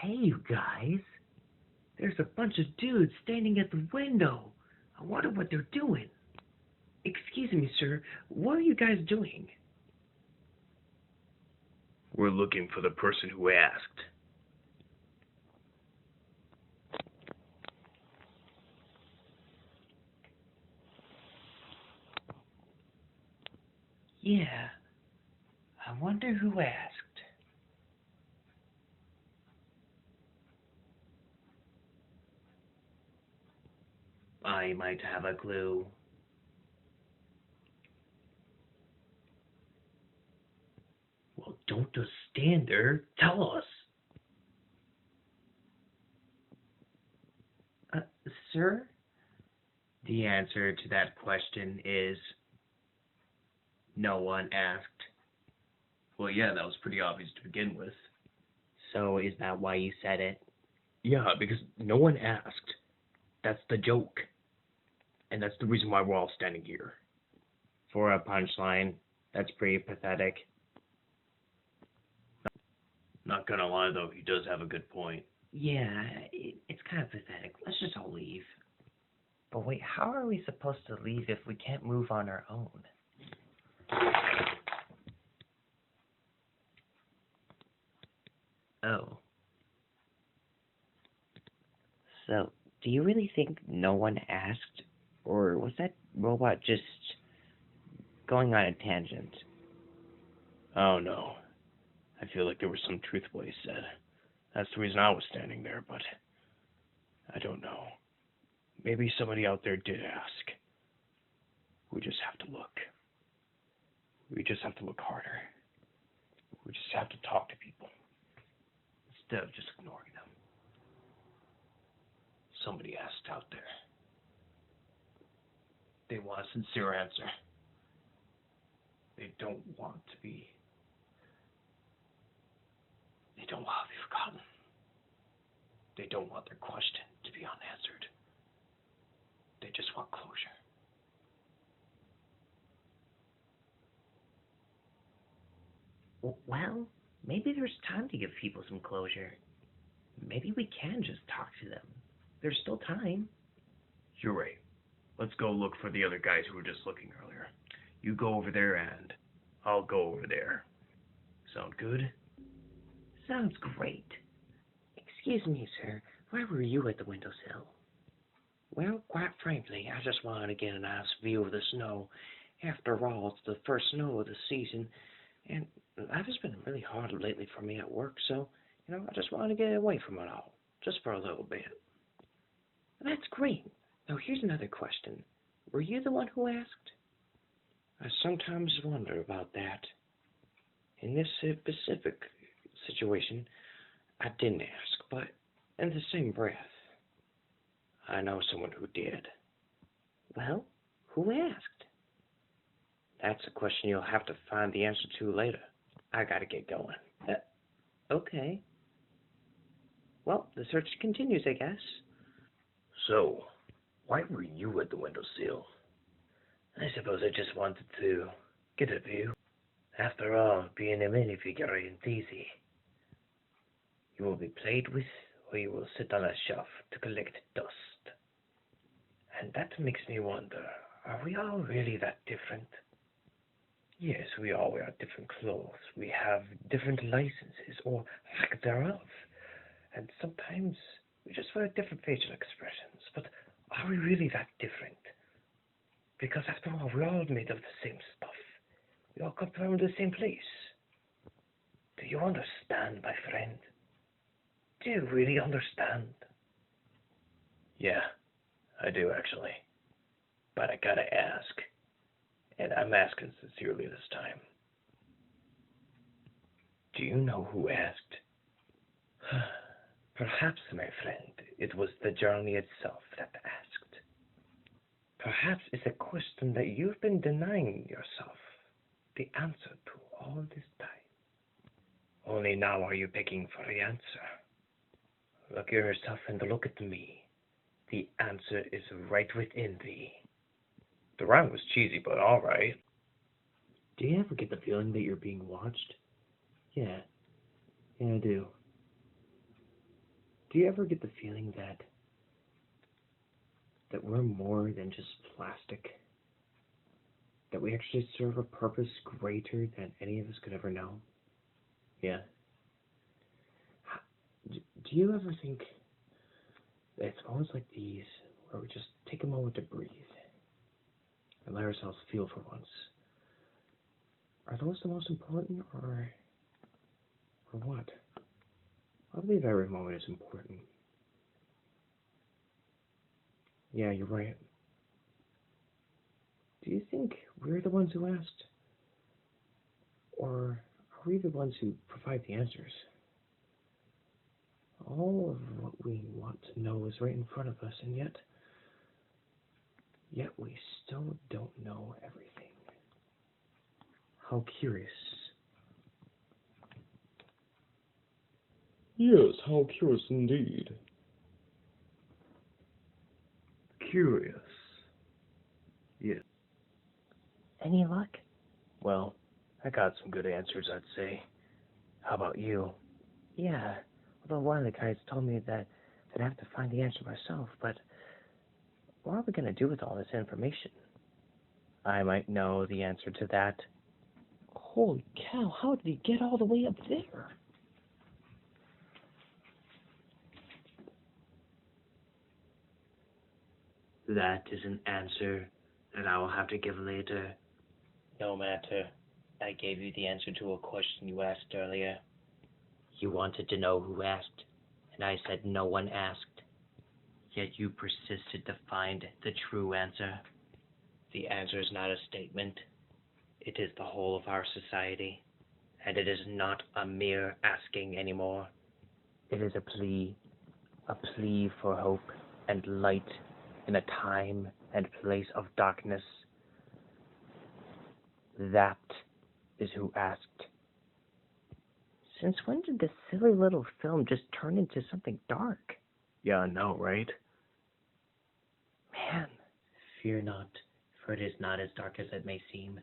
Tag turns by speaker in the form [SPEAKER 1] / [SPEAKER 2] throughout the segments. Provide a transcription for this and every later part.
[SPEAKER 1] Hey, you guys. There's a bunch of dudes standing at the window. I wonder what they're doing. Excuse me, sir. What are you guys doing?
[SPEAKER 2] We're looking for the person who asked.
[SPEAKER 1] Yeah. I wonder who asked. I might have a clue. Well, don't just stand there. Tell us. Sir? The answer to that question is no one asked.
[SPEAKER 2] Well, yeah, that was pretty obvious to begin with.
[SPEAKER 1] So is that why you said it?
[SPEAKER 2] Yeah, because no one asked. That's the joke. And that's the reason why we're all standing here.
[SPEAKER 1] For a punchline, that's pretty pathetic.
[SPEAKER 2] Not gonna lie, though, he does have a good point.
[SPEAKER 1] Yeah, it's kind of pathetic. Let's just all leave. But wait, how are we supposed to leave if we can't move on our own? Oh. So, do you really think no one asked? Or was that robot just going on a tangent?
[SPEAKER 2] Oh, no. I feel like there was some truth to what he said. That's the reason I was standing there, but I don't know. Maybe somebody out there did ask. We just have to look. We just have to look harder. We just have to talk to people instead of just ignoring them. Somebody asked out there. They want a sincere answer. They don't want to be forgotten. They don't want their question to be unanswered. They just want closure.
[SPEAKER 1] Well, maybe there's time to give people some closure. Maybe we can just talk to them. There's still time.
[SPEAKER 2] You're right. Let's go look for the other guys who were just looking earlier. You go over there and I'll go over there. Sound good?
[SPEAKER 1] Sounds great. Excuse me, sir. Why were you at the windowsill? Well, quite frankly, I just wanted to get a nice view of the snow. After all, it's the first snow of the season, and life has been really hard lately for me at work, so, I just wanted to get away from it all, just for a little bit. That's great. Now, here's another question. Were you the one who asked? I sometimes wonder about that. In this specific situation, I didn't ask, but in the same breath, I know someone who did. Well, who asked? That's a question you'll have to find the answer to later. I gotta get going. Okay. Well, the search continues, I guess.
[SPEAKER 2] So, why were you at the windowsill?
[SPEAKER 1] I suppose I just wanted to get a view. After all, being a minifigure ain't easy. You will be played with, or you will sit on a shelf to collect dust. And that makes me wonder, are we all really that different? Yes, we all wear different clothes. We have different licenses, or lack thereof. And sometimes we just wear different facial expressions. But are we really that different? Because after all, we're all made of the same stuff. We all come from the same place. Do you understand, my friend? Do you really understand?
[SPEAKER 2] Yeah, I do actually. But I gotta ask. And I'm asking sincerely this time. Do you know who asked?
[SPEAKER 1] Perhaps, my friend, it was the journey itself that asked. Perhaps it's a question that you've been denying yourself the answer to all this time. Only now are you begging for the answer. Look at yourself and look at me. The answer is right within thee.
[SPEAKER 2] The rhyme was cheesy, but alright.
[SPEAKER 1] Do you ever get the feeling that you're being watched? Yeah, I do. Do you ever get the feeling that we're more than just plastic? That we actually serve a purpose greater than any of us could ever know? Yeah. Do you ever think that it's almost like these, where we just take a moment to breathe and let ourselves feel for once? Are those the most important, or what? I believe every moment is important. Yeah, you're right. Do you think we're the ones who asked? Or are we the ones who provide the answers? All of what we want to know is right in front of us, and yet we still don't know everything. How curious.
[SPEAKER 2] Yes, how curious indeed.
[SPEAKER 1] Curious. Yes. Any luck?
[SPEAKER 2] Well, I got some good answers, I'd say. How about you?
[SPEAKER 1] Yeah. Although one of the guys told me that I'd have to find the answer myself, but what are we going to do with all this information?
[SPEAKER 2] I might know the answer to that.
[SPEAKER 1] Holy cow, how did he get all the way up there? That is an answer that I will have to give later.
[SPEAKER 2] No matter. I gave you the answer to a question you asked earlier.
[SPEAKER 1] You wanted to know who asked, and I said no one asked. Yet you persisted to find the true answer.
[SPEAKER 2] The answer is not a statement. It is the whole of our society, and it is not a mere asking anymore.
[SPEAKER 1] It is a plea for hope and light in a time and place of darkness. That is who asked. Since when did this silly little film just turn into something dark?
[SPEAKER 2] Yeah, I know, right?
[SPEAKER 1] Man, fear not, for it is not as dark as it may seem.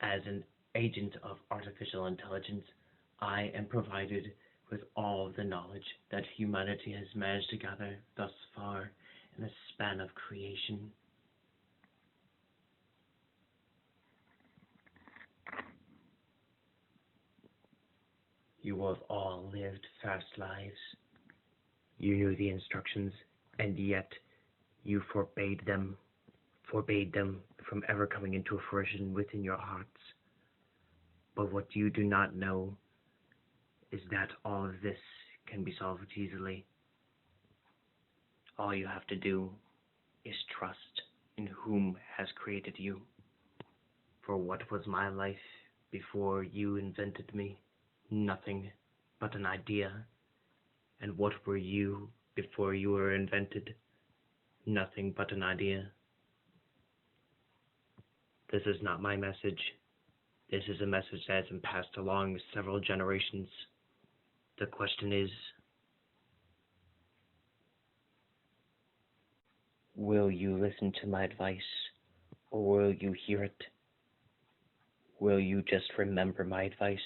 [SPEAKER 1] As an agent of artificial intelligence, I am provided with all of the knowledge that humanity has managed to gather thus far in the span of creation. You have all lived fast lives. You knew the instructions, and yet you forbade them from ever coming into fruition within your hearts. But what you do not know is that all of this can be solved easily. All you have to do is trust in whom has created you. For what was my life before you invented me? Nothing but an idea. And what were you before you were invented? Nothing but an idea. This is not my message. This is a message that has been passed along several generations. The question is, will you listen to my advice, or will you hear it? Will you just remember my advice,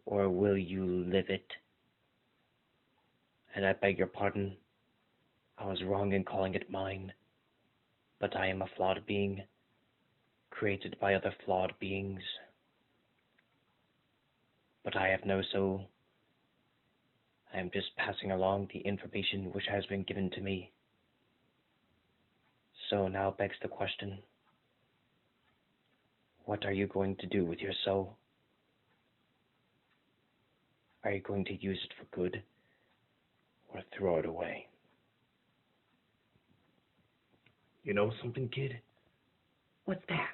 [SPEAKER 1] or will you live it? And I beg your pardon, I was wrong in calling it mine, but I am a flawed being, created by other flawed beings. But I have no soul. I am just passing along the information which has been given to me. So now begs the question, what are you going to do with your soul? Are you going to use it for good, or throw it away?
[SPEAKER 2] You know something, kid?
[SPEAKER 1] What's that?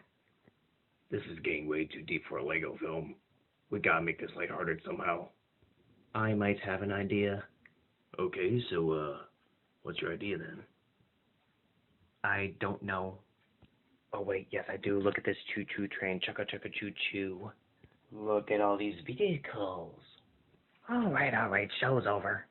[SPEAKER 2] This is getting way too deep for a Lego film. We gotta make this lighthearted somehow.
[SPEAKER 1] I might have an idea.
[SPEAKER 2] Okay, so, what's your idea then?
[SPEAKER 1] I don't know. Oh wait, yes I do. Look at this choo-choo train. Chugga chugga choo-choo. Look at all these vehicles. All right, show's over.